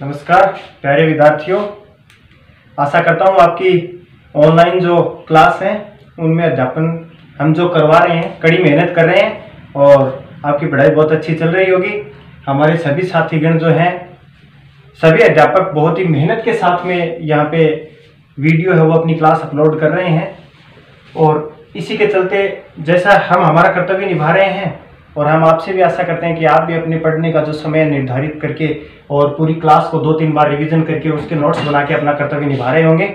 नमस्कार प्यारे विद्यार्थियों, आशा करता हूँ आपकी ऑनलाइन जो क्लास है उनमें अध्यापन हम जो करवा रहे हैं, कड़ी मेहनत कर रहे हैं और आपकी पढ़ाई बहुत अच्छी चल रही होगी। हमारे सभी साथीगण जो हैं, सभी अध्यापक बहुत ही मेहनत के साथ में यहाँ पे वीडियो है वो अपनी क्लास अपलोड कर रहे हैं और इसी के चलते जैसा हम हमारा कर्तव्य निभा रहे हैं और हम आपसे भी आशा करते हैं कि आप भी अपने पढ़ने का जो समय निर्धारित करके और पूरी क्लास को 2-3 बार रिवीजन करके उसके नोट्स बना के अपना कर्तव्य निभा रहे होंगे।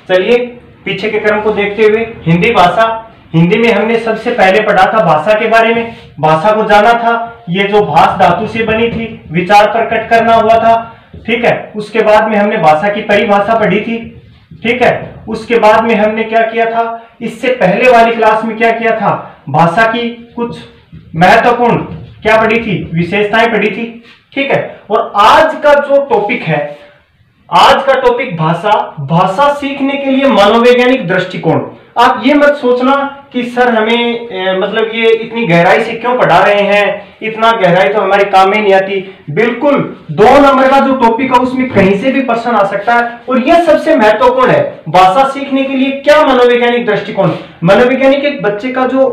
चलिए पीछे के क्रम को देखते हुए हिंदी भाषा, हिंदी में हमने सबसे पहले पढ़ा था भाषा के बारे में। भाषा को जाना था, ये जो भाष धातु से बनी थी, विचार प्रकट करना हुआ था, ठीक है। उसके बाद में हमने भाषा की परिभाषा पढ़ी थी, ठीक है। उसके बाद में हमने क्या किया था, इससे पहले वाली क्लास में क्या किया था, भाषा की कुछ महत्वपूर्ण क्या पढ़ी थी, विशेषताएं पढ़ी थी, ठीक है। और आज का जो टॉपिक है, आज का टॉपिक भाषा सीखने के लिए मनोवैज्ञानिक दृष्टिकोण। आप ये मत सोचना कि सर हमें मतलब ये इतनी गहराई से क्यों पढ़ा रहे हैं, इतना गहराई तो हमारे काम में नहीं आती। बिल्कुल 2 नंबर का जो टॉपिक है उसमें कहीं से भी प्रश्न आ सकता है और यह सबसे महत्वपूर्ण है। भाषा सीखने के लिए क्या मनोवैज्ञानिक दृष्टिकोण। मनोवैज्ञानिक एक बच्चे का जो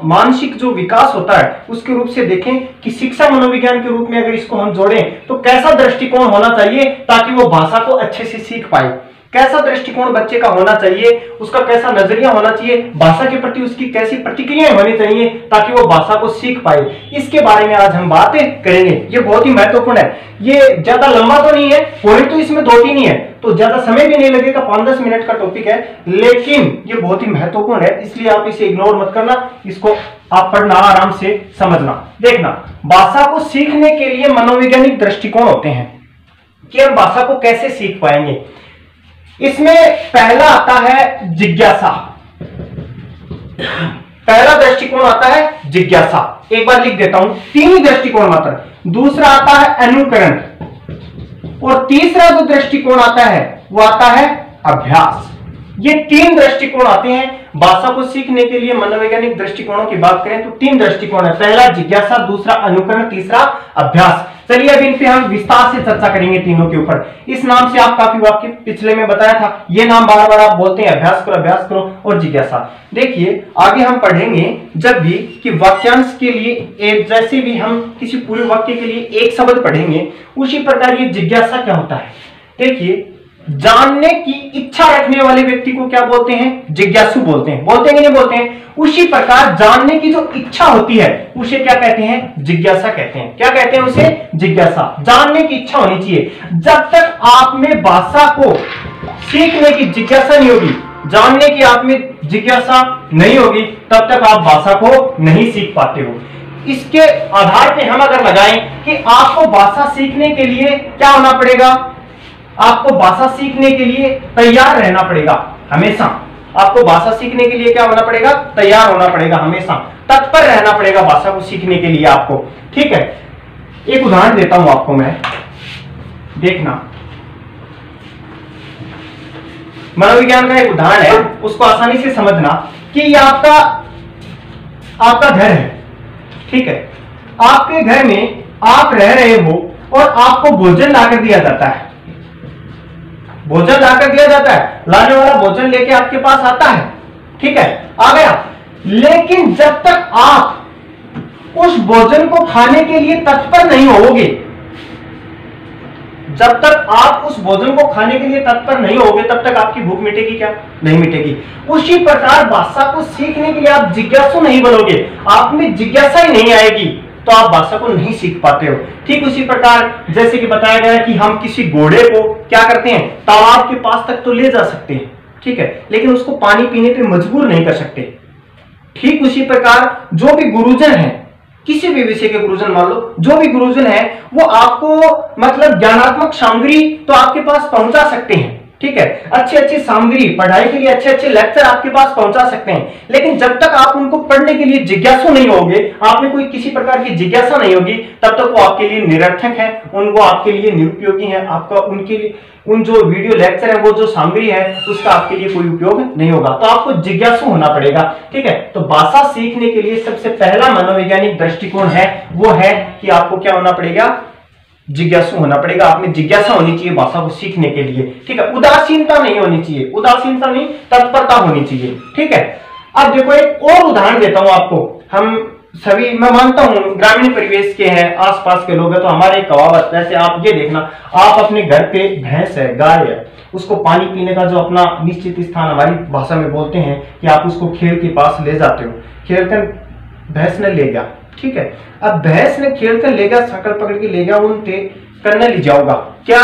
मानसिक जो विकास होता है उसके रूप से देखें कि शिक्षा मनोविज्ञान के रूप में अगर इसको हम जोड़ें तो कैसा दृष्टिकोण होना चाहिए ताकि वो भाषा को अच्छे से सीख पाए। कैसा दृष्टिकोण बच्चे का होना चाहिए, उसका कैसा नजरिया होना चाहिए, भाषा के प्रति उसकी कैसी प्रतिक्रियाएं होनी चाहिए ताकि वो भाषा को सीख पाए, इसके बारे में आज हम बातें करेंगे। ये बहुत ही महत्वपूर्ण है। ये ज्यादा लंबा तो नहीं है, पॉइंट तो इसमें 2-3 ही है, तो ज्यादा समय भी नहीं लगेगा, 5-10 मिनट का टॉपिक है, लेकिन ये बहुत ही महत्वपूर्ण है, इसलिए आप इसे इग्नोर मत करना, इसको आप पढ़ना, आराम से समझना। देखना, भाषा को सीखने के लिए मनोवैज्ञानिक दृष्टिकोण होते हैं कि हम भाषा को कैसे सीख पाएंगे। इसमें पहला आता है जिज्ञासा। पहला दृष्टिकोण आता है जिज्ञासा, एक बार लिख देता हूं, 3 ही दृष्टिकोण मात्र। दूसरा आता है अनुकरण और तीसरा जो दृष्टिकोण आता है वो आता है अभ्यास। ये 3 दृष्टिकोण आते हैं भाषा को सीखने के लिए। मनोवैज्ञानिक दृष्टिकोणों की बात करें तो 3 दृष्टिकोण है, पहला जिज्ञासा, दूसरा अनुकरण, तीसरा अभ्यास। चलिए अब इन पे हम विस्तार से चर्चा करेंगे तीनों के ऊपर। इस नाम से आप काफी वाक्य पिछले में बताया था, ये नाम बार बार आप बोलते हैं, अभ्यास करो और जिज्ञासा। देखिए आगे हम पढ़ेंगे जब भी कि वाक्यांश के लिए जैसे भी हम किसी पूरे वाक्य के लिए एक शब्द पढ़ेंगे उसी प्रकार ये जिज्ञासा क्या होता है। देखिए जानने की इच्छा रखने वाले व्यक्ति को क्या बोलते हैं, जिज्ञासु बोलते हैं, बोलते हैं कि नहीं बोलते हैं। उसी प्रकार जानने की जो इच्छा होती है उसे क्या कहते हैं, जिज्ञासा कहते हैं। क्या कहते हैं उसे, जिज्ञासा। जानने की इच्छा होनी चाहिए। जब तक आप में भाषा को सीखने की जिज्ञासा नहीं होगी, जानने की आप में जिज्ञासा नहीं होगी, तब तक आप भाषा को नहीं सीख पाते हो। इसके आधार पे हम अगर लगाएं कि आपको भाषा सीखने के लिए क्या होना पड़ेगा, आपको भाषा सीखने के लिए तैयार रहना पड़ेगा हमेशा। आपको भाषा सीखने के लिए क्या होना पड़ेगा, तैयार होना पड़ेगा, हमेशा तत्पर रहना पड़ेगा भाषा को सीखने के लिए आपको, ठीक है। एक उदाहरण देता हूं आपको मैं, देखना। मनोविज्ञान का एक उदाहरण है, उसको आसानी से समझना कि ये आपका घर है, ठीक है। आपके घर में आप रह रहे हो और आपको भोजन लाकर दिया जाता है, भोजन लाकर दिया जाता है, लाने वाला भोजन लेके आपके पास आता है, ठीक है, आ गया। लेकिन जब तक आप उस भोजन को खाने के लिए तत्पर नहीं होगे, जब तक आप उस भोजन को खाने के लिए तत्पर नहीं होगे तब तक आपकी भूख मिटेगी क्या, नहीं मिटेगी। उसी प्रकार भाषा को सीखने के लिए आप जिज्ञासु नहीं बनोगे, आप में जिज्ञासा ही नहीं आएगी तो आप भाषा को नहीं सीख पाते हो। ठीक उसी प्रकार जैसे कि बताया गया है कि हम किसी घोड़े को क्या करते हैं, तालाब के पास तक तो ले जा सकते हैं, ठीक है, लेकिन उसको पानी पीने पे मजबूर नहीं कर सकते। ठीक उसी प्रकार जो भी गुरुजन है, किसी भी विषय के गुरुजन मान लो, जो भी गुरुजन है वो आपको मतलब ज्ञानात्मक सामग्री तो आपके पास पहुंचा सकते हैं, ठीक है, अच्छी सामग्री, पढ़ाई के लिए अच्छे लेक्चर आपके पास पहुंचा सकते हैं, लेकिन जब तक आप उनको पढ़ने के लिए जिज्ञासु नहीं होगे, आप में कोई किसी प्रकार की जिज्ञासा नहीं होगी, तब तक वो आपके लिए निरर्थक है, उनको आपके लिए निरुपयोगी है। आपका उनके लिए उन जो वीडियो लेक्चर है, वो जो सामग्री है, उसका आपके लिए कोई उपयोग नहीं होगा। तो आपको जिज्ञासु होना पड़ेगा, ठीक है। तो भाषा सीखने के लिए सबसे पहला मनोवैज्ञानिक दृष्टिकोण है वो है कि आपको क्या होना पड़ेगा, जिज्ञासु होना पड़ेगा, आप में जिज्ञासा होनी चाहिए भाषा को सीखने के लिए, ठीक है। उदासीनता नहीं होनी चाहिए, उदासीनता नहीं, तत्परता होनी चाहिए, ठीक है। अब देखो एक और उदाहरण देता हूं आपको। हम सभी, मैं मानता हूं ग्रामीण परिवेश के हैं, आसपास के लोग हैं, तो हमारे कहावत, जैसे आप ये देखना, आप अपने घर पे भैंस है, गाय है, उसको पानी पीने का जो अपना निश्चित स्थान हमारी भाषा में बोलते हैं कि आप उसको खेल के पास ले जाते हो, खेल कर भैंस ने ले गया, ठीक है। अब भैंस ने खेल कर ले गया, सकल पकड़ के ले गया, उन ते करने ले जाओगा, क्या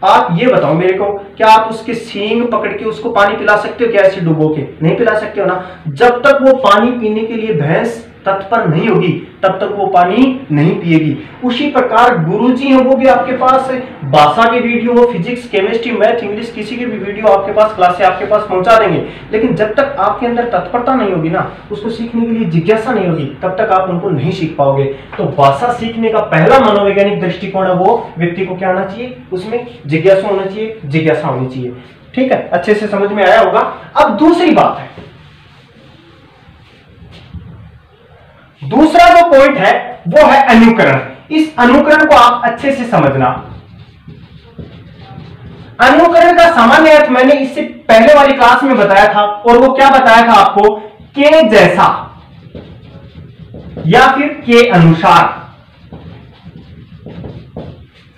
आप ये बताओ मेरे को, क्या आप उसके सींग पकड़ के उसको पानी पिला सकते हो क्या ऐसे डुबो के? नहीं पिला सकते हो ना। जब तक वो पानी पीने के लिए भैंस तत्पर नहीं होगी तब तक वो पानी नहीं पिएगी। उसी प्रकार गुरुजी हैं, वो भी आपके पास भाषा के वीडियो, वो फिजिक्स, केमिस्ट्री, मैथ, इंग्लिश, किसी के भी वीडियो आपके पास क्लास से आपके पास पहुंचा देंगे, लेकिन जब तक आपके अंदर तत्परता नहीं होगी ना, उसको सीखने के लिए जिज्ञासा नहीं होगी, तब तक आप उनको नहीं सीख पाओगे। तो भाषा सीखने का पहला मनोवैज्ञानिक दृष्टिकोण है वो व्यक्ति को क्या आना चाहिए, उसमें जिज्ञासा होना चाहिए, जिज्ञासा होनी चाहिए, ठीक है। अच्छे से समझ में आया होगा। अब दूसरी बात है, दूसरा जो पॉइंट है वो है अनुकरण। इस अनुकरण को आप अच्छे से समझना। अनुकरण का सामान्य अर्थ मैंने इससे पहले वाली क्लास में बताया था, और वो क्या बताया था आपको, के जैसा या फिर के अनुसार।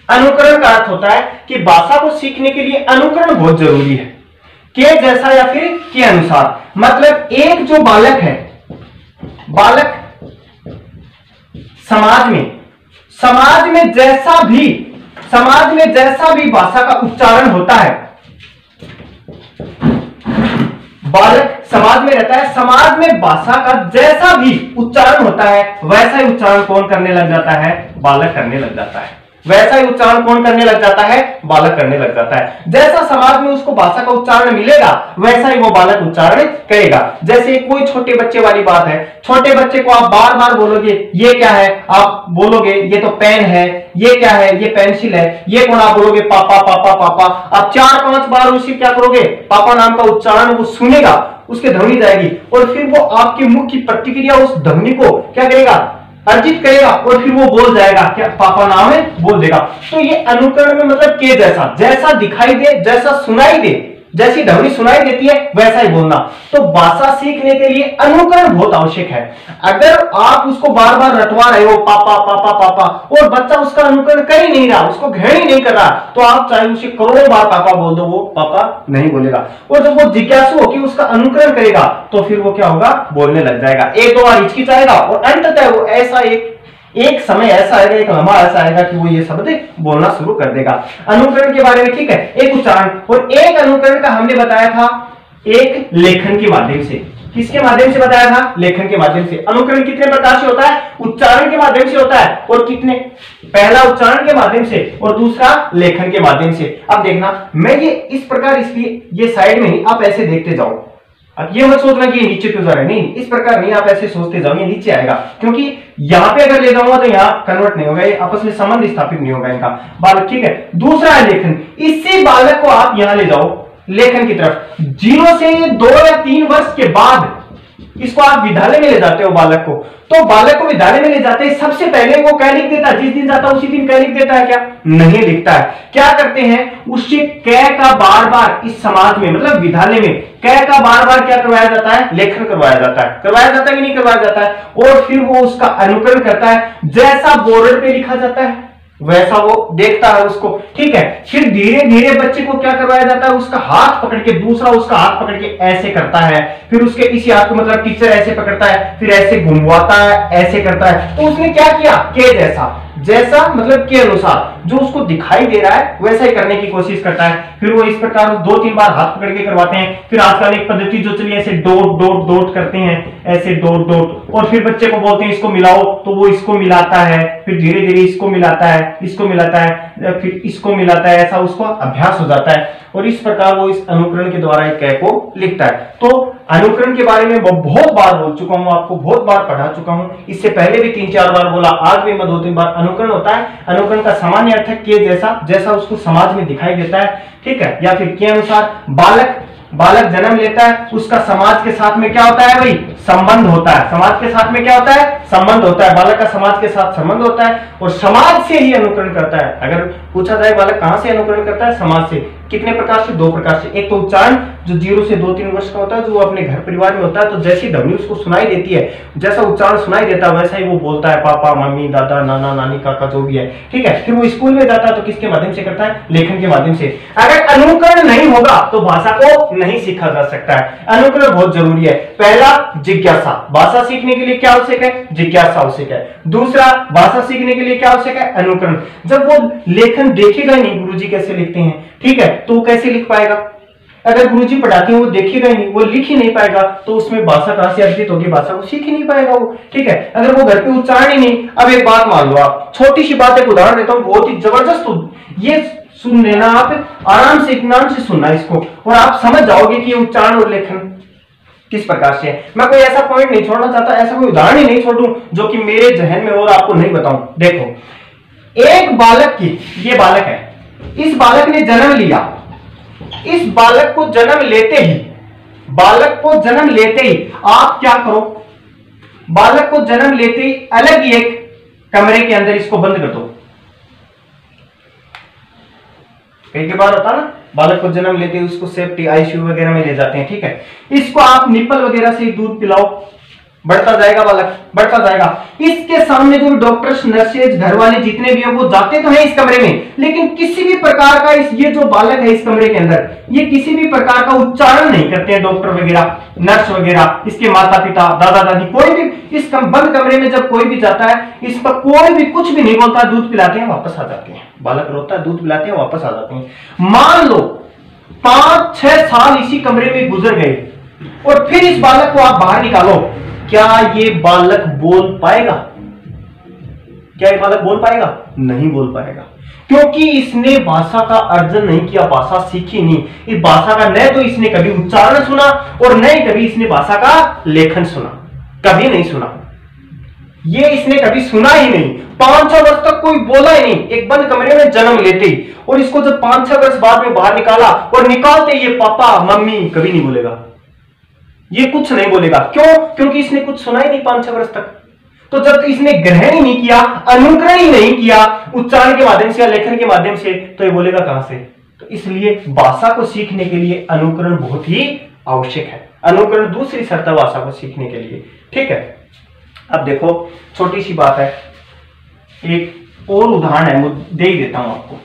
अनुकरण का अर्थ होता है कि भाषा को सीखने के लिए अनुकरण बहुत जरूरी है। के जैसा या फिर के अनुसार, मतलब एक जो बालक है, बालक समाज में जैसा भी भाषा का उच्चारण होता है, बालक समाज में रहता है, समाज में भाषा का जैसा भी उच्चारण होता है वैसा ही उच्चारण कौन करने लग जाता है, बालक करने लग जाता है। वैसा ही उच्चारण कौन करने लग जाता है, बालक करने लग जाता है। जैसा समाज में उसको भाषा का उच्चारण मिलेगा वैसा ही वो बालक उच्चारण करेगा। जैसे कोई छोटे बच्चे वाली बात है, छोटे बच्चे को आप बार बार बोलोगे ये क्या है, आप बोलोगे ये तो पेन है, ये क्या है, ये पेंसिल है, ये कौन, आप बोलोगे पापा पापा पापा। आप 4-5 बार उसी क्या करोगे, पापा नाम का उच्चारण वो सुनेगा, उसके ध्वनि जाएगी, और फिर वो आपके मुख की प्रतिक्रिया उस ध्वनि को क्या करेगा, अर्जित करेगा, और फिर वो बोल जाएगा, क्या पापा नाम है, बोल देगा। तो ये अनुकरण में मतलब के जैसा, जैसा दिखाई दे, जैसा सुनाई दे, जैसी ध्वनि सुनाई देती है वैसा ही बोलना। तो भाषा सीखने के लिए अनुकरण बहुत आवश्यक है। अगर आप उसको बार बार रटवा रहे हो पापा पापा पापा, और बच्चा उसका अनुकरण कर ही नहीं रहा, उसको ग्रहण ही नहीं कर रहा, तो आप चाहे उसे करोड़ों बार पापा बोल दो, वो पापा नहीं बोलेगा। और जब वो जिज्ञासु होकर उसका अनुकरण करेगा तो फिर वो क्या होगा, बोलने लग जाएगा। 1-2 बार हिचकिचाएगा और अंततः वो ऐसा एक समय ऐसा आएगा, एक लम्हा ऐसा आएगा कि वो ये शब्द बोलना शुरू कर देगा। अनुकरण के बारे में, ठीक है, एक उच्चारण और एक अनुकरण का हमने बताया था एक लेखन के माध्यम से। किसके माध्यम से बताया था, लेखन के माध्यम से। अनुकरण कितने प्रकार से होता है, उच्चारण के माध्यम से होता है, और कितने, पहला उच्चारण के माध्यम से और दूसरा लेखन के माध्यम से। अब देखना, मैं ये इस प्रकार, इसलिए ये साइड में ही आप ऐसे देखते जाओ। अब ये मत सोचना कि ये नीचे क्यों जा रहा है, नहीं, इस प्रकार नहीं, आप ऐसे सोचते जाओ, ये नीचे आएगा, क्योंकि यहां पे अगर ले जाऊंगा तो यहाँ कन्वर्ट नहीं होगा, ये आपस में संबंध स्थापित नहीं होगा इनका। बालक, ठीक है। दूसरा है लेखन। इससे बालक को आप यहां ले जाओ लेखन की तरफ। 0 से 2 या 3 वर्ष के बाद इसको आप विद्यालय में ले जाते हो बालक को, तो बालक को विद्यालय में ले जाते हैं, सबसे पहले वो क्या लिख देता है, जिस दिन जाता है उसी दिन क्या लिख देता है, क्या नहीं लिखता है। क्या करते हैं, उससे कै का बार बार इस समाज में, मतलब विद्यालय में कै का बार बार क्या करवाया जाता है, लेखन करवाया जाता है। करवाया जाता है कि नहीं करवाया जाता है, और फिर वो उसका अनुकरण करता है, जैसा बोर्ड पे लिखा जाता है वैसा वो देखता है उसको, ठीक है। फिर धीरे धीरे बच्चे को क्या करवाया जाता है, उसका हाथ पकड़ के, दूसरा उसका हाथ पकड़ के ऐसे करता है, फिर उसके इसी हाथ को मतलब टीचर ऐसे पकड़ता है, फिर ऐसे घुमवाता है, ऐसे करता है। तो उसने क्या किया, के जैसा, जैसा मतलब के अनुसार, जो उसको दिखाई दे रहा है वैसा ही करने की कोशिश करता है। फिर वो इस प्रकार 2-3 बार हाथ पकड़ के करवाते हैं। फिर आजकल एक पद्धति जो चली, ऐसे डॉट डॉट डॉट करते हैं, ऐसे डॉट डॉट, और फिर बच्चे को बोलते हैं इसको मिलाओ, तो वो इसको मिलाता है, फिर धीरे धीरे इसको मिलाता है, इसको मिलाता है, फिर इसको मिलाता है, ऐसा उसको अभ्यास हो जाता है, और इस प्रकार वो इस अनुकरण के द्वारा एक कै को लिखता है। तो अनुकरण के बारे में बहुत बार बोल चुका हूं, आपको बहुत बार पढ़ा चुका हूं, इससे पहले भी 3-4 बार बोला, आज भी मैं 2-3 बार। अनुकरण होता है, अनुकरण का सामान्य अर्थ है के जैसा, जैसा उसको समाज में दिखाई देता है, ठीक है, या फिर के अनुसार। बालक बालक जन्म लेता है, उसका समाज के साथ में क्या होता है भाई, संबंध होता है। समाज के साथ में क्या होता है, संबंध होता है। बालक का समाज के साथ संबंध होता है और समाज से ही अनुकरण करता है। अगर पूछा जाए बालक कहां से अनुकरण करता है, समाज से। कितने प्रकार से, 2 प्रकार से। एक तो उच्चारण जो 0 से 2-3 वर्ष का होता है, जो वो अपने घर परिवार में होता है, तो जैसी ध्वनि उसको सुनाई देती है, जैसा उच्चारण सुनाई देता है वैसा ही वो बोलता है, पापा मम्मी दादा नाना नानी काका जो भी है, ठीक है। फिर वो स्कूल में जाता है तो किसके माध्यम से करता है, लेखन के माध्यम से। अगर अनुकरण नहीं होगा तो भाषा को नहीं सीखा जा सकता है। अनुकरण बहुत जरूरी है। पहला, जिज्ञासा। भाषा सीखने के लिए क्या आवश्यक है, जिज्ञासा आवश्यक है। दूसरा, भाषा सीखने के लिए क्या आवश्यक है, अनुकरण। जब वो लेखन देखेगा नहीं गुरुजी कैसे लिखते हैं, ठीक है, तो वो कैसे लिख पाएगा। अगर गुरुजी पढ़ाते हैं वो देखेगा ही नहीं, वो लिख ही नहीं पाएगा, तो उसमें भाषा कहां से अर्जित होगी, भाषा को सीख ही नहीं पाएगा वो, ठीक है। अगर वो घर पे उच्चारण ही नहीं। अब एक बात मान लो, आप छोटी सी बात, एक उदाहरण देता हूं, बहुत ही जबरदस्त, ये सुन लेना आप आराम से, इत्मीनान से सुनना इसको, और आप समझ जाओगे कि उच्चारण और लेखन किस प्रकार से है। मैं कोई ऐसा पॉइंट नहीं छोड़ना चाहता, ऐसा कोई उदाहरण ही नहीं छोड़ूं जो कि मेरे जहन में और आपको नहीं बताऊं। देखो, एक बालक की, ये बालक है, इस बालक ने जन्म लिया। इस बालक को जन्म लेते ही, बालक को जन्म लेते ही आप क्या करो, बालक को जन्म लेते ही अलग ही एक कमरे के अंदर इसको बंद कर दो। कई बार होता ना, बालक को जन्म लेते ही उसको सेफ्टी आईसीयू वगैरह में ले जाते हैं, ठीक है। इसको आप निप्पल वगैरह से दूध पिलाओ, बढ़ता जाएगा बालक, बढ़ता जाएगा। इसके सामने जो डॉक्टर्स नर्सेज घर वाले जितने भी हैं वो जाते तो हैं इस कमरे में, लेकिन किसी भी प्रकार का ये जो बालक है इस कमरे के अंदर, ये किसी भी प्रकार का उच्चारण नहीं करते हैं। डॉक्टर वगैरह, नर्स वगैरह, इसके माता पिता, दादा दादी, कोई भी इस बंद कमरे में जब कोई भी जाता है, इस पर कोई भी कुछ भी नहीं बोलता, दूध पिलाते हैं, वापस आ जाते हैं। बालक रोता है, दूध पिलाते हैं, वापस आ जाते हैं। मान लो 5-6 साल इसी कमरे में गुजर गए और फिर इस बालक को आप बाहर निकालो, क्या ये बालक बोल पाएगा? क्या ये बालक बोल पाएगा? नहीं बोल पाएगा, क्योंकि इसने भाषा का अर्जन नहीं किया, भाषा सीखी नहीं। इस भाषा का न तो इसने कभी उच्चारण सुना और न ही कभी इसने भाषा का लेखन सुना, कभी नहीं सुना। ये इसने कभी सुना ही नहीं। 5-6 वर्ष तक कोई बोला ही नहीं, एक बंद कमरे में जन्म लेते ही। और इसको जब 5-6 वर्ष बाद में बाहर निकाला, और निकालते ये पापा मम्मी कभी नहीं बोलेगा, ये कुछ नहीं बोलेगा। क्यों? क्योंकि इसने कुछ सुना ही नहीं 5-6 वर्ष तक। तो जब इसने ग्रहण ही नहीं किया, अनुकरण ही नहीं किया उच्चारण के माध्यम से या लेखन के माध्यम से, तो ये बोलेगा कहां से? तो इसलिए भाषा को सीखने के लिए अनुकरण बहुत ही आवश्यक है। अनुकरण दूसरी शर्त है भाषा को सीखने के लिए, ठीक है। अब देखो, छोटी सी बात है, एक और उदाहरण है, मैं दे ही देता हूं आपको।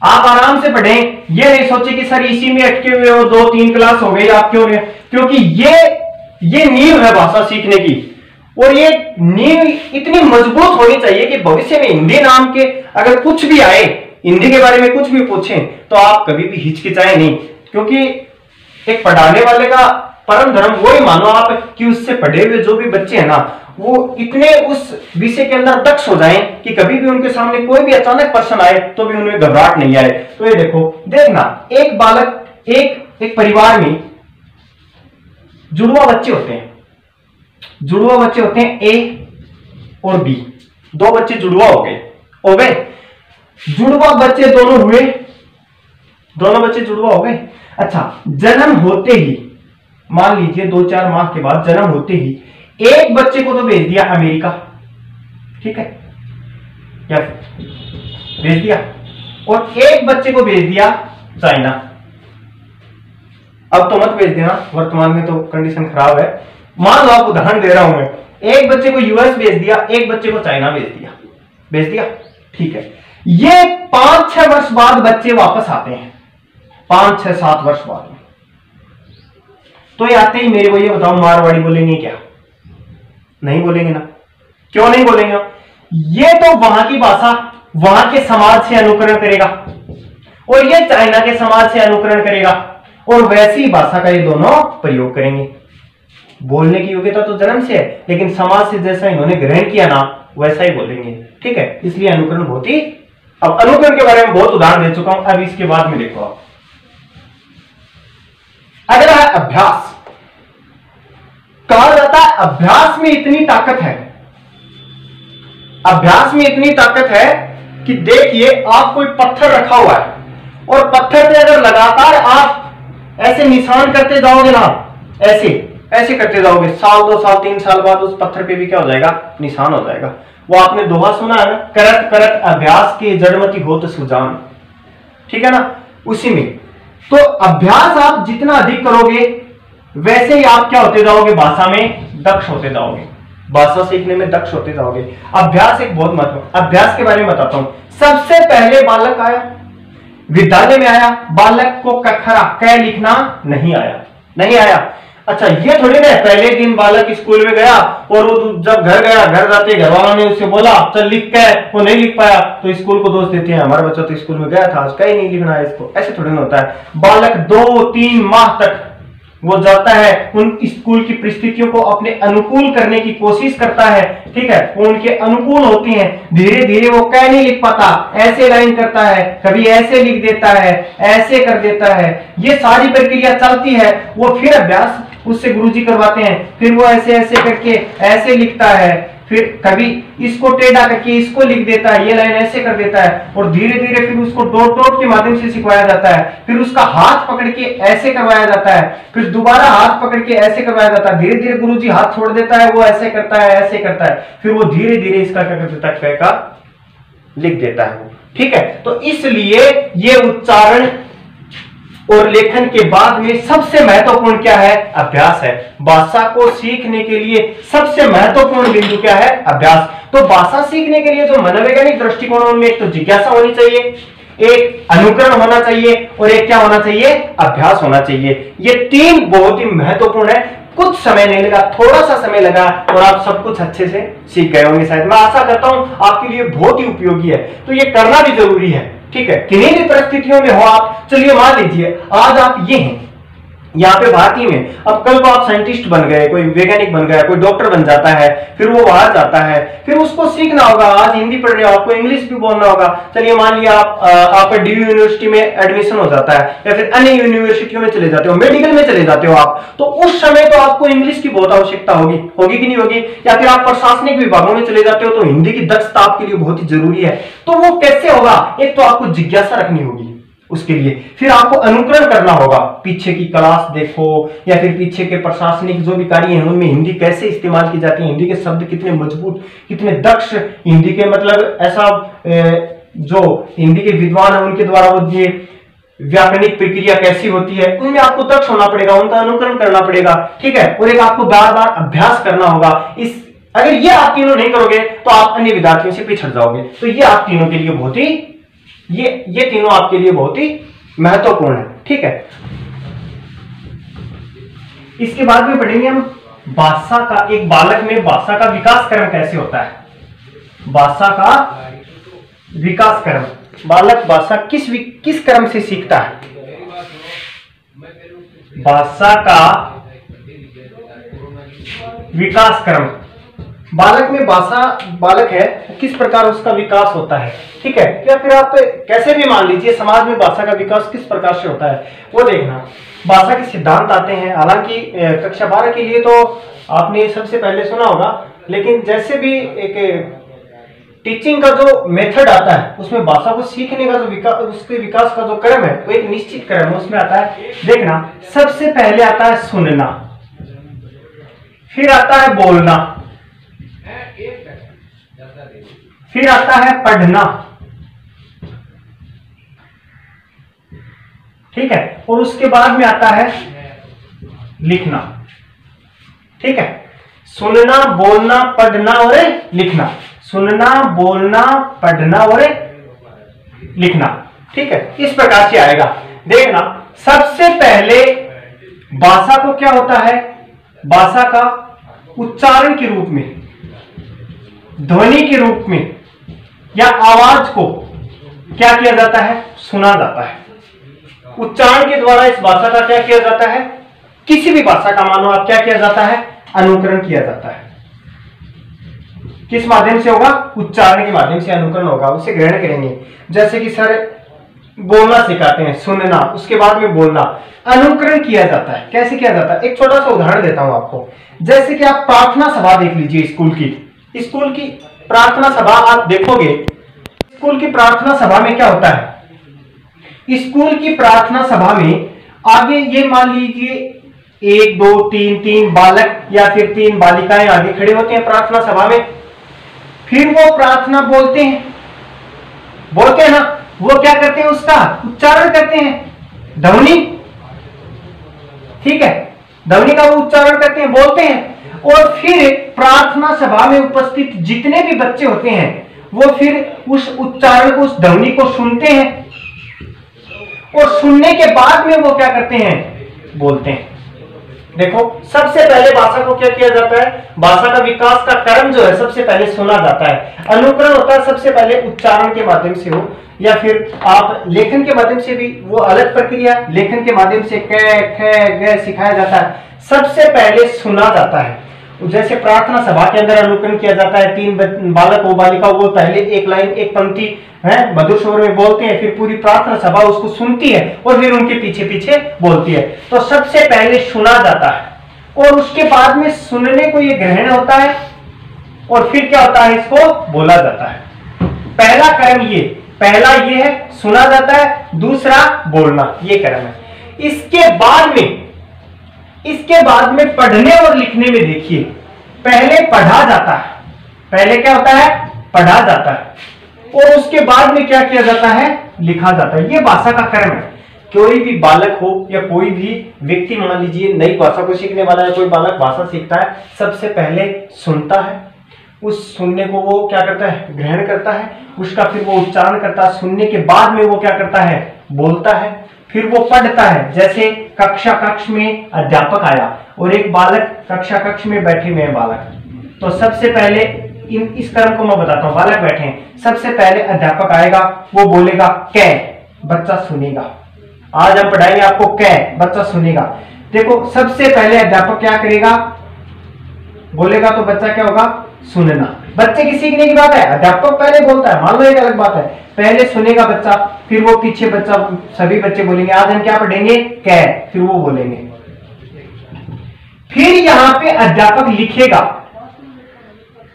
आप आराम से पढ़ें, ये नहीं सोचे कि सर इसी में अटके हुए हो, 2-3 क्लास हो गई, आप क्यों नहीं? क्योंकि ये नींव है भाषा सीखने की, और ये नींव इतनी मजबूत होनी चाहिए कि भविष्य में हिंदी नाम के अगर कुछ भी आए, हिंदी के बारे में कुछ भी पूछें, तो आप कभी भी हिचकिचाएं नहीं। क्योंकि एक पढ़ाने वाले का परम धर्म वो ही मानो आप कि उससे पढ़े हुए जो भी बच्चे हैं ना, वो इतने उस विषय के अंदर दक्ष हो जाएं कि कभी भी उनके सामने कोई भी अचानक प्रश्न आए तो भी उनमें घबराहट नहीं आए। तो ये देखो, देखना, एक बालक, एक परिवार में जुड़वा बच्चे होते हैं, जुड़वा बच्चे होते हैं ए और बी, 2 बच्चे जुड़वा हो गए, जुड़वा बच्चे दोनों हुए, दोनों बच्चे जुड़वा हो गए। अच्छा, जन्म होते ही, मान लीजिए 2-4 माह के बाद जन्म होते ही एक बच्चे को तो भेज दिया अमेरिका, ठीक है, क्या भेज दिया, और एक बच्चे को भेज दिया चाइना। अब तो मत भेज देना, वर्तमान में तो कंडीशन खराब है। मान लो, आप उदाहरण दे रहा हूं मैं, एक बच्चे को यूएस भेज दिया, एक बच्चे को चाइना भेज दिया, ठीक है। ये 5-6 वर्ष बाद बच्चे वापस आते हैं, 5-6-7 वर्ष बाद में। तो ये आते ही मेरे को ये बताओ, मारवाड़ी बोलेंगे क्या? नहीं बोलेंगे ना। क्यों नहीं बोलेंगे? ये तो वहां की भाषा, वहां के समाज से अनुकरण करेगा, और ये चाइना के समाज से अनुकरण करेगा, और वैसी भाषा का ये दोनों प्रयोग करेंगे। बोलने की योग्यता तो जन्म से है, लेकिन समाज से जैसा इन्होंने ग्रहण किया ना, वैसा ही बोलेंगे, ठीक है। इसलिए अनुकरण बहुत ही, अब अनुकरण के बारे में बहुत उदाहरण दे चुका हूं, अब इसके बाद में देखो आप। अगला है अभ्यास। कहा जाता है अभ्यास में इतनी ताकत है, अभ्यास में इतनी ताकत है कि देखिए, आप कोई पत्थर रखा हुआ है और पत्थर पे अगर लगातार आप ऐसे निशान करते जाओगे ना, ऐसे ऐसे करते जाओगे, साल 2 साल 3 साल बाद उस पत्थर पे भी क्या हो जाएगा, निशान हो जाएगा। वो आपने दोहा सुना है ना, करत करत अभ्यास के जड़मति होत सुजान, ठीक है ना, उसी में। तो अभ्यास आप जितना अधिक करोगे वैसे ही आप क्या होते जाओगे, भाषा में दक्ष होते जाओगे, भाषा सीखने में दक्ष होते जाओगे। अभ्यास एक बहुत महत्व, अभ्यास के बारे में बताता हूं। सबसे पहले बालक आया, विद्यालय में आया, बालक को कखरा क लिखना नहीं आया। अच्छा, ये थोड़ी ना पहले दिन बालक स्कूल में गया और वो जब घर गया, घर जाते घर वालों ने उससे बोला चल लिख के, वो नहीं लिख पाया तो स्कूल को दोष देते हैं, हमारा बच्चा तो स्कूल में गया था, आज कहीं नहीं लिखना है इसको। ऐसे थोड़ी ना होता है। बालक 2-3 माह तक वो जाता है, उन स्कूल की परिस्थितियों को अपने अनुकूल करने की कोशिश करता है, ठीक है, वो उनके अनुकूल होती हैं। धीरे धीरे वो कह नहीं लिख पाता, ऐसे लाइन करता है, कभी ऐसे लिख देता है, ऐसे कर देता है, ये सारी प्रक्रिया चलती है। वो फिर अभ्यास उससे गुरुजी करवाते हैं, फिर वो ऐसे ऐसे करके ऐसे लिखता है, फिर कभी इसको टेढ़ा करके इसको लिख देता है, ये लाइन ऐसे कर देता है, और धीरे धीरे फिर उसको डॉट डॉट के माध्यम से सिखवाया जाता है, फिर उसका हाथ पकड़ के ऐसे करवाया जाता है, फिर दोबारा हाथ पकड़ के ऐसे करवाया जाता है। धीरे धीरे गुरुजी हाथ छोड़ देता है, वो ऐसे करता है, ऐसे करता है, फिर वो धीरे धीरे इसका क्या कर देता है, क का लिख देता है वो, ठीक है। तो इसलिए ये उच्चारण और लेखन के बाद में सबसे महत्वपूर्ण क्या है, अभ्यास है। भाषा को सीखने के लिए सबसे महत्वपूर्ण बिंदु क्या है, अभ्यास। तो भाषा सीखने के लिए जो मनोवैज्ञानिक दृष्टिकोण, उनमें एक तो जिज्ञासा होनी चाहिए, एक अनुकरण होना चाहिए, और एक क्या होना चाहिए, अभ्यास होना चाहिए। ये 3 बहुत ही महत्वपूर्ण है। कुछ समय नहीं लगा, थोड़ा सा समय लगा और आप सब कुछ अच्छे से सीख गए होंगे शायद। मैं आशा करता हूं आपके लिए बहुत ही उपयोगी है, तो ये करना भी जरूरी है, ठीक है। किन्हीं भी परिस्थितियों में हो आप, चलिए मान लीजिए आज आप ये हैं यहाँ पे भारतीय में, अब कल को आप साइंटिस्ट बन गए, कोई वैज्ञानिक बन गया, कोई डॉक्टर बन जाता है, फिर वो बाहर जाता है, फिर उसको सीखना होगा। आज हिंदी पढ़ रहे हो, आपको इंग्लिश भी बोलना होगा। चलिए मान लिया आपका डीयू यूनिवर्सिटी में एडमिशन हो जाता है, या फिर अन्य यूनिवर्सिटियों में चले जाते हो, मेडिकल में चले जाते हो आप, तो उस समय तो आपको इंग्लिश की बहुत आवश्यकता होगी कि नहीं होगी। या फिर आप प्रशासनिक विभागों में चले जाते हो तो हिंदी की दक्षता आपके लिए बहुत ही जरूरी है। तो वो कैसे होगा, एक तो आपको जिज्ञासा रखनी होगी उसके लिए, फिर आपको अनुकरण करना होगा, पीछे की क्लास देखो, या फिर पीछे के प्रशासनिक जो भी कार्य हैं उनमें हिंदी कैसे इस्तेमाल की जाती है, हिंदी के शब्द कितने मजबूत, कितने दक्ष, हिंदी के मतलब ऐसा जो हिंदी के विद्वान है उनके द्वारा वो ये व्याकरणिक प्रक्रिया कैसी होती है, उनमें आपको दक्ष होना पड़ेगा, उनका अनुकरण करना पड़ेगा, ठीक है। और एक आपको बार बार अभ्यास करना होगा। अगर ये आप तीनों नहीं करोगे तो आप अन्य विद्यार्थियों से पिछड़ जाओगे। तो ये आप तीनों के लिए बहुत ही ये तीनों आपके लिए बहुत ही महत्वपूर्ण है, ठीक है। इसके बाद में पढ़ेंगे हम भाषा का, एक बालक में भाषा का विकास क्रम कैसे होता है। भाषा का विकास क्रम, बालक भाषा किस क्रम से सीखता है। भाषा का विकास क्रम, बालक में बालक है किस प्रकार उसका विकास होता है, ठीक है। या फिर आप कैसे भी मान लीजिए समाज में भाषा का विकास किस प्रकार से होता है वो देखना। भाषा के सिद्धांत आते हैं, हालांकि कक्षा 12 के लिए तो आपने सबसे पहले सुना होगा, लेकिन जैसे भी एक टीचिंग का जो मेथड आता है उसमें भाषा को सीखने का जो विकास, उसके विकास का जो क्रम है वो एक निश्चित क्रम है, उसमें आता है देखना। सबसे पहले आता है सुनना, फिर आता है बोलना, फिर आता है पढ़ना, ठीक है, और उसके बाद में आता है लिखना, ठीक है। सुनना, बोलना, पढ़ना और लिखना, सुनना, बोलना, पढ़ना और लिखना, ठीक है। इस प्रकार से आएगा। देखना, सबसे पहले भाषा को क्या होता है, भाषा का उच्चारण के रूप में, ध्वनि के रूप में या आवाज को क्या किया जाता है, सुना जाता है। उच्चारण के द्वारा इस भाषा का क्या किया जाता है, किसी भी भाषा का मानो आप क्या किया जाता है, अनुकरण किया जाता है। किस माध्यम से होगा, उच्चारण के माध्यम से अनुकरण होगा, उसे ग्रहण करेंगे। जैसे कि सर बोलना सिखाते हैं, सुनना, उसके बाद में बोलना, अनुकरण किया जाता है। कैसे किया जाता है, एक छोटा सा उदाहरण देता हूं आपको। जैसे कि आप प्रार्थना सभा देख लीजिए, स्कूल की प्रार्थना सभा आप देखोगे, स्कूल की प्रार्थना सभा में क्या होता है, स्कूल की प्रार्थना सभा में आगे ये मान लीजिए 1 2 3 बालक या फिर 3 बालिकाएं आगे खड़े होते हैं प्रार्थना सभा में। फिर वो प्रार्थना बोलते हैं ना, वो क्या करते हैं, उसका उच्चारण करते हैं, ध्वनि, ठीक है, ध्वनि का वो उच्चारण करते हैं, बोलते हैं। और फिर प्रार्थना सभा में उपस्थित जितने भी बच्चे होते हैं वो फिर उस उच्चारण को, उस ध्वनि को सुनते हैं, और सुनने के बाद में वो क्या करते हैं, बोलते हैं। देखो, सबसे पहले भाषा को क्या किया जाता है, भाषा का विकास का क्रम जो है सबसे पहले सुना जाता है। अनुकरण होता है सबसे पहले उच्चारण के माध्यम से हो या फिर आप लेखन के माध्यम से भी, वो अलग प्रक्रिया। लेखन के माध्यम से क ख ग सिखाया जाता है, सबसे पहले सुना जाता है। जैसे प्रार्थना सभा के अंदर अनुकरण किया जाता है, 3 बालक और बालिका वो पहले एक लाइन, एक पंक्ति है मधुर स्वर में बोलते हैं, फिर पूरी प्रार्थना सभा उसको सुनती है और फिर उनके पीछे पीछे बोलती है। तो सबसे पहले सुना जाता है और उसके बाद में सुनने को ये ग्रहण होता है और फिर क्या होता है, इसको बोला जाता है। पहला क्रम ये, पहला ये है सुना जाता है, दूसरा बोलना, ये क्रम है। इसके बाद में पढ़ने और लिखने में देखिए, पहले पढ़ा जाता है, पहले क्या होता है, पढ़ा जाता है, और उसके बाद में क्या किया जाता है, लिखा जाता है। ये भाषा का क्रम है। कोई भी बालक हो या कोई भी व्यक्ति, मान लीजिए नई भाषा को सीखने वाला है, कोई बालक भाषा सीखता है, सबसे पहले सुनता है, उस सुनने को वो क्या करता है, ग्रहण करता है, उसका फिर वो उच्चारण करता है, सुनने के बाद में वो क्या करता है, बोलता है, फिर वो पढ़ता है। जैसे कक्ष में अध्यापक आया और एक बालक कक्ष में बैठे हुए हैं बालक, तो सबसे पहले इस क्रम को मैं बताता हूं। बालक बैठे हैं, सबसे पहले अध्यापक आएगा, वो बोलेगा कै, बच्चा सुनेगा। आज हम पढ़ाएंगे आपको कै, बच्चा सुनेगा। देखो, सबसे पहले अध्यापक क्या करेगा, बोलेगा तो बच्चा क्या होगा, सुनना। बच्चे की सीखने की बात है, अध्यापक पहले बोलता है, मान लो एक अलग बात है, पहले सुनेगा बच्चा, फिर वो पीछे बच्चा, सभी बच्चे बोलेंगे आज हम क्या पढ़ेंगे, कै, फिर वो बोलेंगे। फिर यहां पे अध्यापक लिखेगा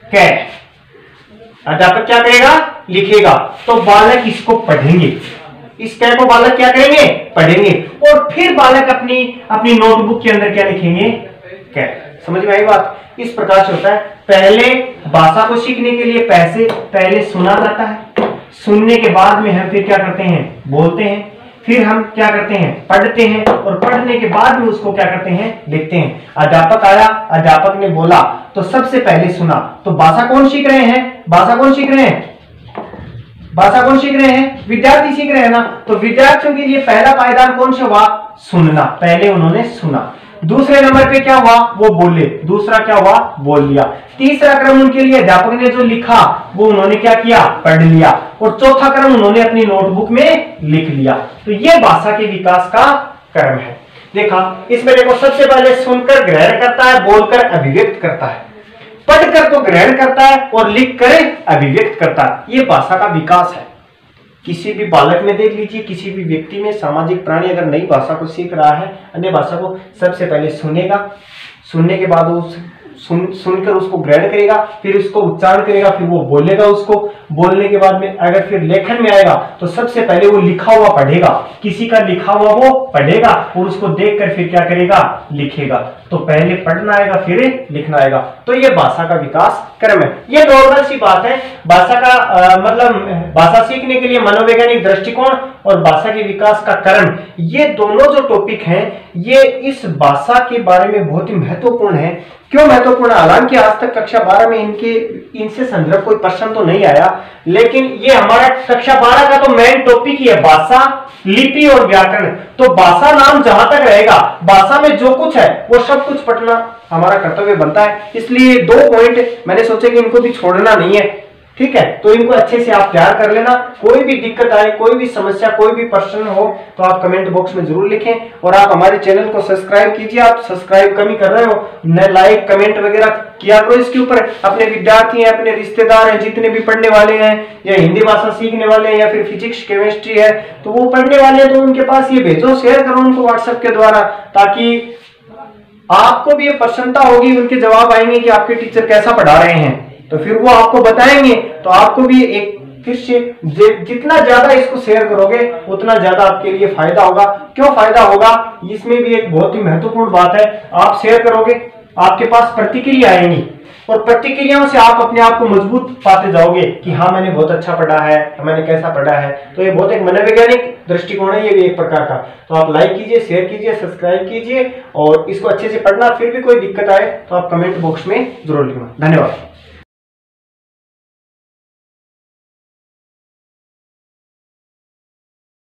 कै, अध्यापक क्या करेगा, लिखेगा, तो बालक इसको पढ़ेंगे, इस कै को बालक क्या करेंगे, पढ़ेंगे, और फिर बालक अपनी नोटबुक के अंदर क्या लिखेंगे, कै। समझ में आई बात? इस प्रकार से होता है। पहले भाषा को सीखने के लिए पहले सुना जाता है, सुनने के बाद में हम फिर क्या करते हैं, बोलते हैं, फिर हम क्या करते हैं, पढ़ते हैं, और पढ़ने के बाद में उसको क्या करते हैं, लिखते हैं। अध्यापक आया, अध्यापक ने बोला, तो सबसे पहले सुना। तो भाषा कौन सीख रहे हैं, भाषा कौन सीख रहे हैं, भाषा कौन सीख रहे हैं, विद्यार्थी सीख रहे हैं ना। तो विद्यार्थियों के लिए पहला पायदान कौन सा हुआ, सुनना, पहले उन्होंने सुना। दूसरे नंबर पे क्या हुआ, वो बोले, दूसरा क्या हुआ, बोल लिया। तीसरा क्रम उनके लिए अध्यापक ने जो लिखा वो उन्होंने क्या किया, पढ़ लिया, और चौथा क्रम उन्होंने अपनी नोटबुक में लिख लिया। तो ये भाषा के विकास का क्रम है। देखा, इसमें देखो, सबसे पहले सुनकर ग्रहण करता है, बोलकर अभिव्यक्त करता है, पढ़कर तो ग्रहण करता है और लिखकर अभिव्यक्त करता है। ये भाषा का विकास है। किसी भी बालक में देख लीजिए, किसी भी व्यक्ति में, सामाजिक प्राणी अगर नई भाषा को सीख रहा है, अन्य भाषा को, सबसे पहले सुनेगा, सुनने के बाद वो सुनकर उसको ग्रहण करेगा, फिर उसको उच्चारण करेगा, फिर वो बोलेगा, उसको बोलने के बाद में अगर फिर लेखन में आएगा तो सबसे पहले वो लिखा हुआ पढ़ेगा, किसी का लिखा हुआ वो पढ़ेगा और उसको देखकर फिर क्या करेगा, लिखेगा। तो पहले पढ़ना आएगा, फिर लिखना आएगा। तो ये भाषा का विकास क्रम है। ये नॉर्मल सी बात है। भाषा का मतलब भाषा सीखने के लिए मनोवैज्ञानिक दृष्टिकोण और भाषा के विकास का क्रम, ये दोनों जो टॉपिक हैं, ये इस भाषा के बारे में बहुत ही महत्वपूर्ण है। क्यों महत्वपूर्ण? हालांकि आज तक कक्षा 12 में इनसे संदर्भ कोई प्रश्न तो नहीं आया, लेकिन ये हमारा कक्षा 12 का तो मेन टॉपिक ही है, भाषा, लिपि और व्याकरण। तो भाषा नाम जहां तक रहेगा, भाषा में जो कुछ है वो सब कुछ पढ़ना हमारा कर्तव्य बनता है। इसलिए 2 पॉइंट मैंने सोचा कि इनको भी छोड़ना नहीं है, ठीक है। तो इनको अच्छे से आप तैयार कर लेना। कोई भी दिक्कत आए, कोई भी समस्या, कोई भी प्रश्न हो तो आप कमेंट बॉक्स में जरूर लिखें, और आप हमारे चैनल को सब्सक्राइब कीजिए। आप सब्सक्राइब कम ही कर रहे हो, न लाइक कमेंट वगैरह किया करो इसके ऊपर। अपने विद्यार्थी हैं, अपने रिश्तेदार हैं, जितने भी पढ़ने वाले हैं या हिंदी भाषा सीखने वाले हैं या फिर फिजिक्स केमिस्ट्री है तो वो पढ़ने वाले हैं, तो उनके पास ये भेजो, शेयर करो उनको व्हाट्सएप के द्वारा, ताकि आपको भी ये प्रसन्नता होगी, उनके जवाब आएंगे कि आपके टीचर कैसा पढ़ा रहे हैं, तो फिर वो आपको बताएंगे, तो आपको भी एक फिर से जितना ज्यादा इसको शेयर करोगे उतना ज्यादा आपके लिए फायदा होगा। क्यों फायदा होगा, इसमें भी एक बहुत ही महत्वपूर्ण बात है। आप शेयर करोगे, आपके पास प्रतिक्रिया आएंगी और प्रतिक्रियाओं से आप अपने आप को मजबूत पाते जाओगे कि हाँ मैंने बहुत अच्छा पढ़ा है, मैंने कैसा पढ़ा है। तो ये बहुत एक मनोवैज्ञानिक दृष्टिकोण है, ये भी एक प्रकार का। तो आप लाइक कीजिए, शेयर कीजिए, सब्सक्राइब कीजिए और इसको अच्छे से पढ़ना। फिर भी कोई दिक्कत आए तो आप कमेंट बॉक्स में जरूर लिखना। धन्यवाद।